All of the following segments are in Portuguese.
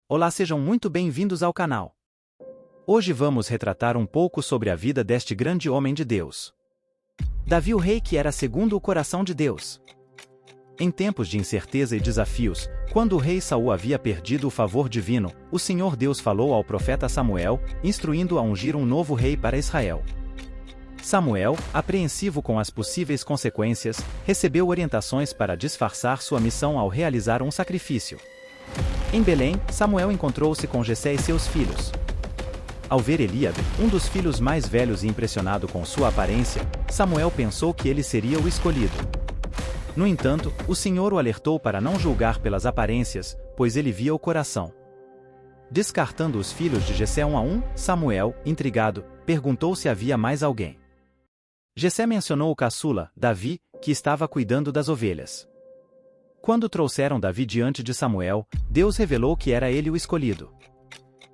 Olá, sejam muito bem-vindos ao canal. Hoje vamos retratar um pouco sobre a vida deste grande homem de Deus. Davi, o rei que era segundo o coração de Deus. Em tempos de incerteza e desafios, quando o rei Saul havia perdido o favor divino, o Senhor Deus falou ao profeta Samuel, instruindo-o a ungir um novo rei para Israel. Samuel, apreensivo com as possíveis consequências, recebeu orientações para disfarçar sua missão ao realizar um sacrifício. Em Belém, Samuel encontrou-se com Jessé e seus filhos. Ao ver Eliabe, um dos filhos mais velhos e impressionado com sua aparência, Samuel pensou que ele seria o escolhido. No entanto, o Senhor o alertou para não julgar pelas aparências, pois ele via o coração. Descartando os filhos de Jessé um a um, Samuel, intrigado, perguntou se havia mais alguém. Jessé mencionou o caçula, Davi, que estava cuidando das ovelhas. Quando trouxeram Davi diante de Samuel, Deus revelou que era ele o escolhido.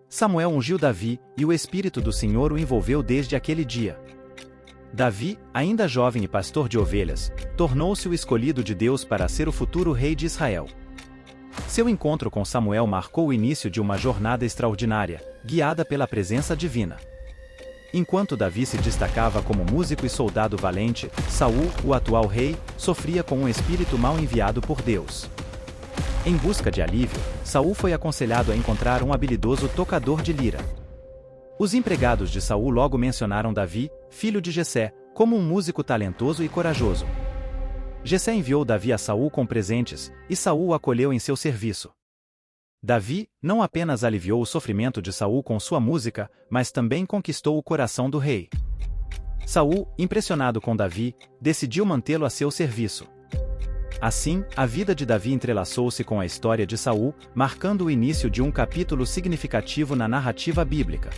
Samuel ungiu Davi, e o Espírito do Senhor o envolveu desde aquele dia. Davi, ainda jovem e pastor de ovelhas, tornou-se o escolhido de Deus para ser o futuro rei de Israel. Seu encontro com Samuel marcou o início de uma jornada extraordinária, guiada pela presença divina. Enquanto Davi se destacava como músico e soldado valente, Saul, o atual rei, sofria com um espírito mal enviado por Deus. Em busca de alívio, Saul foi aconselhado a encontrar um habilidoso tocador de lira. Os empregados de Saul logo mencionaram Davi, filho de Jessé, como um músico talentoso e corajoso. Jessé enviou Davi a Saul com presentes, e Saul o acolheu em seu serviço. Davi não apenas aliviou o sofrimento de Saul com sua música, mas também conquistou o coração do rei. Saul, impressionado com Davi, decidiu mantê-lo a seu serviço. Assim, a vida de Davi entrelaçou-se com a história de Saul, marcando o início de um capítulo significativo na narrativa bíblica.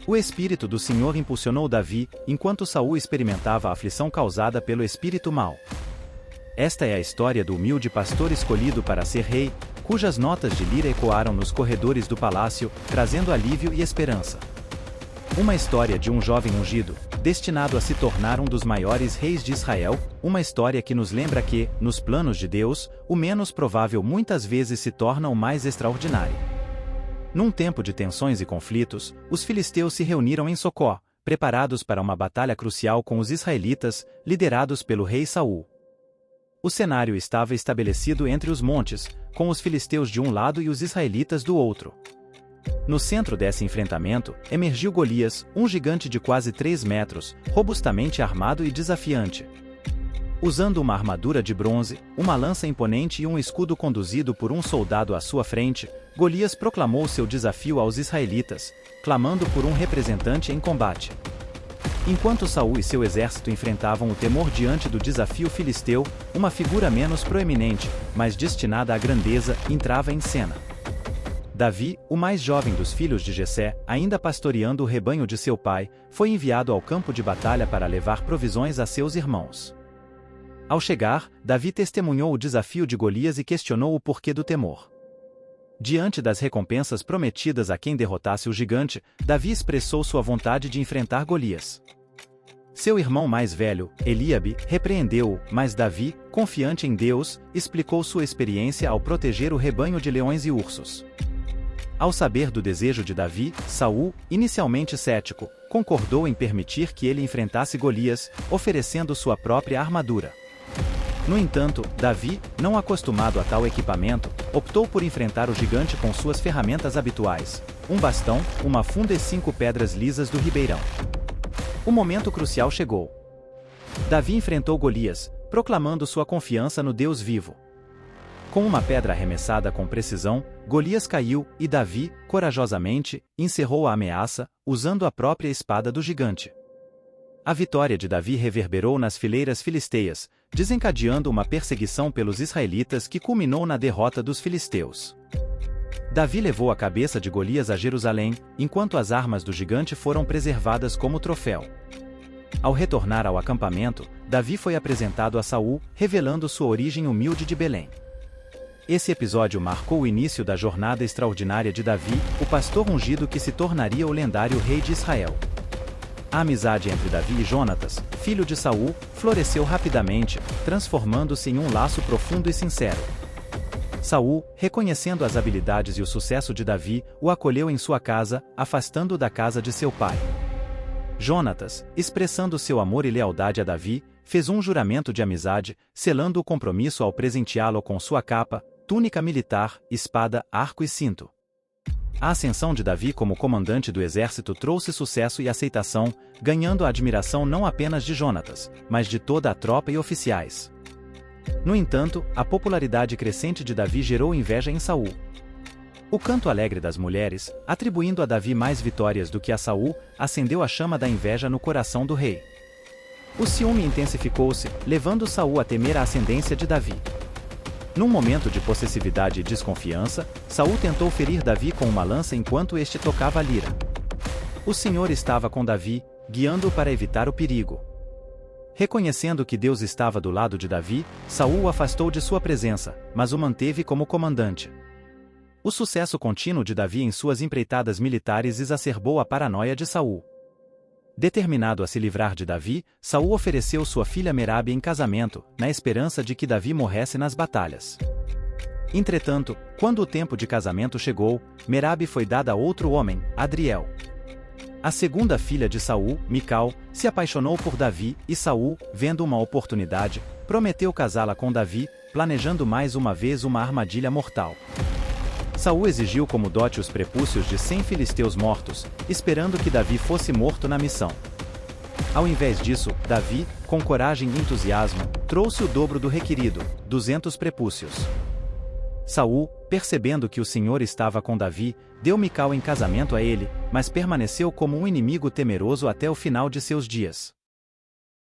O Espírito do Senhor impulsionou Davi, enquanto Saul experimentava a aflição causada pelo espírito mau. Esta é a história do humilde pastor escolhido para ser rei, cujas notas de lira ecoaram nos corredores do palácio, trazendo alívio e esperança. Uma história de um jovem ungido, destinado a se tornar um dos maiores reis de Israel, uma história que nos lembra que, nos planos de Deus, o menos provável muitas vezes se torna o mais extraordinário. Num tempo de tensões e conflitos, os filisteus se reuniram em Socó, preparados para uma batalha crucial com os israelitas, liderados pelo rei Saul. O cenário estava estabelecido entre os montes, com os filisteus de um lado e os israelitas do outro. No centro desse enfrentamento, emergiu Golias, um gigante de quase 3 metros, robustamente armado e desafiante. Usando uma armadura de bronze, uma lança imponente e um escudo conduzido por um soldado à sua frente, Golias proclamou seu desafio aos israelitas, clamando por um representante em combate. Enquanto Saul e seu exército enfrentavam o temor diante do desafio filisteu, uma figura menos proeminente, mas destinada à grandeza, entrava em cena. Davi, o mais jovem dos filhos de Jessé, ainda pastoreando o rebanho de seu pai, foi enviado ao campo de batalha para levar provisões a seus irmãos. Ao chegar, Davi testemunhou o desafio de Golias e questionou o porquê do temor. Diante das recompensas prometidas a quem derrotasse o gigante, Davi expressou sua vontade de enfrentar Golias. Seu irmão mais velho, Eliabe, repreendeu-o, mas Davi, confiante em Deus, explicou sua experiência ao proteger o rebanho de leões e ursos. Ao saber do desejo de Davi, Saul, inicialmente cético, concordou em permitir que ele enfrentasse Golias, oferecendo sua própria armadura. No entanto, Davi, não acostumado a tal equipamento, optou por enfrentar o gigante com suas ferramentas habituais, um bastão, uma funda e 5 pedras lisas do ribeirão. O momento crucial chegou. Davi enfrentou Golias, proclamando sua confiança no Deus vivo. Com uma pedra arremessada com precisão, Golias caiu, e Davi, corajosamente, encerrou a ameaça, usando a própria espada do gigante. A vitória de Davi reverberou nas fileiras filisteias, desencadeando uma perseguição pelos israelitas que culminou na derrota dos filisteus. Davi levou a cabeça de Golias a Jerusalém, enquanto as armas do gigante foram preservadas como troféu. Ao retornar ao acampamento, Davi foi apresentado a Saul, revelando sua origem humilde de Belém. Esse episódio marcou o início da jornada extraordinária de Davi, o pastor ungido que se tornaria o lendário rei de Israel. A amizade entre Davi e Jonatas, filho de Saul, floresceu rapidamente, transformando-se em um laço profundo e sincero. Saul, reconhecendo as habilidades e o sucesso de Davi, o acolheu em sua casa, afastando-o da casa de seu pai. Jonatas, expressando seu amor e lealdade a Davi, fez um juramento de amizade, selando o compromisso ao presenteá-lo com sua capa, túnica militar, espada, arco e cinto. A ascensão de Davi como comandante do exército trouxe sucesso e aceitação, ganhando a admiração não apenas de Jonatas, mas de toda a tropa e oficiais. No entanto, a popularidade crescente de Davi gerou inveja em Saul. O canto alegre das mulheres, atribuindo a Davi mais vitórias do que a Saul, acendeu a chama da inveja no coração do rei. O ciúme intensificou-se, levando Saul a temer a ascendência de Davi. Num momento de possessividade e desconfiança, Saul tentou ferir Davi com uma lança enquanto este tocava a lira. O Senhor estava com Davi, guiando-o para evitar o perigo. Reconhecendo que Deus estava do lado de Davi, Saul o afastou de sua presença, mas o manteve como comandante. O sucesso contínuo de Davi em suas empreitadas militares exacerbou a paranoia de Saul. Determinado a se livrar de Davi, Saul ofereceu sua filha Merabe em casamento, na esperança de que Davi morresse nas batalhas. Entretanto, quando o tempo de casamento chegou, Merabe foi dada a outro homem, Adriel. A segunda filha de Saul, Mical, se apaixonou por Davi e Saul, vendo uma oportunidade, prometeu casá-la com Davi, planejando mais uma vez uma armadilha mortal. Saul exigiu como dote os prepúcios de 100 filisteus mortos, esperando que Davi fosse morto na missão. Ao invés disso, Davi, com coragem e entusiasmo, trouxe o dobro do requerido, 200 prepúcios. Saul, percebendo que o Senhor estava com Davi, deu Mical em casamento a ele, mas permaneceu como um inimigo temeroso até o final de seus dias.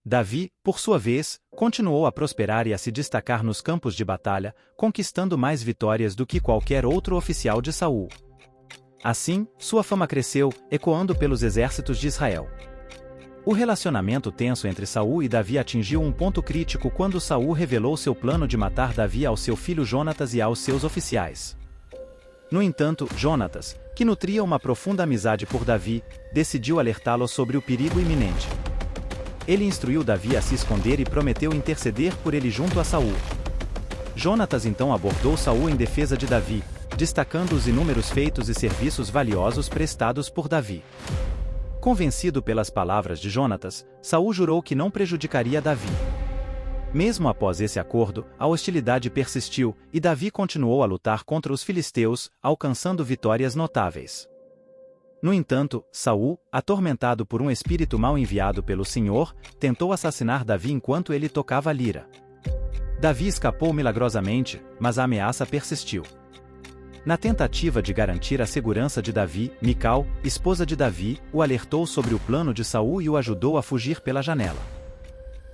Davi, por sua vez, continuou a prosperar e a se destacar nos campos de batalha, conquistando mais vitórias do que qualquer outro oficial de Saul. Assim, sua fama cresceu, ecoando pelos exércitos de Israel. O relacionamento tenso entre Saul e Davi atingiu um ponto crítico quando Saul revelou seu plano de matar Davi ao seu filho Jonatas e aos seus oficiais. No entanto, Jonatas, que nutria uma profunda amizade por Davi, decidiu alertá-lo sobre o perigo iminente. Ele instruiu Davi a se esconder e prometeu interceder por ele junto a Saul. Jonatas então abordou Saul em defesa de Davi, destacando os inúmeros feitos e serviços valiosos prestados por Davi. Convencido pelas palavras de Jonatas, Saul jurou que não prejudicaria Davi. Mesmo após esse acordo, a hostilidade persistiu, e Davi continuou a lutar contra os filisteus, alcançando vitórias notáveis. No entanto, Saul, atormentado por um espírito mal enviado pelo Senhor, tentou assassinar Davi enquanto ele tocava a lira. Davi escapou milagrosamente, mas a ameaça persistiu. Na tentativa de garantir a segurança de Davi, Mical, esposa de Davi, o alertou sobre o plano de Saul e o ajudou a fugir pela janela.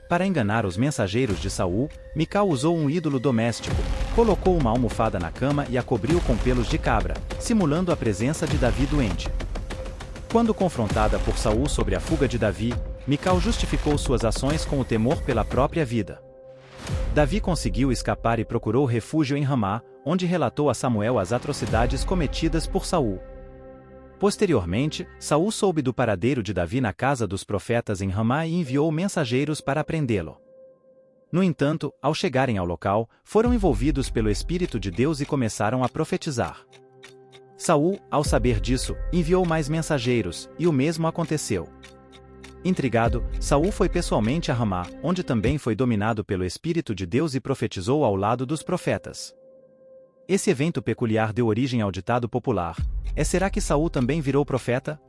Para enganar os mensageiros de Saul, Mical usou um ídolo doméstico, colocou uma almofada na cama e a cobriu com pelos de cabra, simulando a presença de Davi doente. Quando confrontada por Saul sobre a fuga de Davi, Mical justificou suas ações com o temor pela própria vida. Davi conseguiu escapar e procurou refúgio em Ramá, onde relatou a Samuel as atrocidades cometidas por Saul. Posteriormente, Saul soube do paradeiro de Davi na casa dos profetas em Ramá e enviou mensageiros para prendê-lo. No entanto, ao chegarem ao local, foram envolvidos pelo Espírito de Deus e começaram a profetizar. Saul, ao saber disso, enviou mais mensageiros, e o mesmo aconteceu. Intrigado, Saul foi pessoalmente a Ramá, onde também foi dominado pelo Espírito de Deus e profetizou ao lado dos profetas. Esse evento peculiar deu origem ao ditado popular: será que Saul também virou profeta?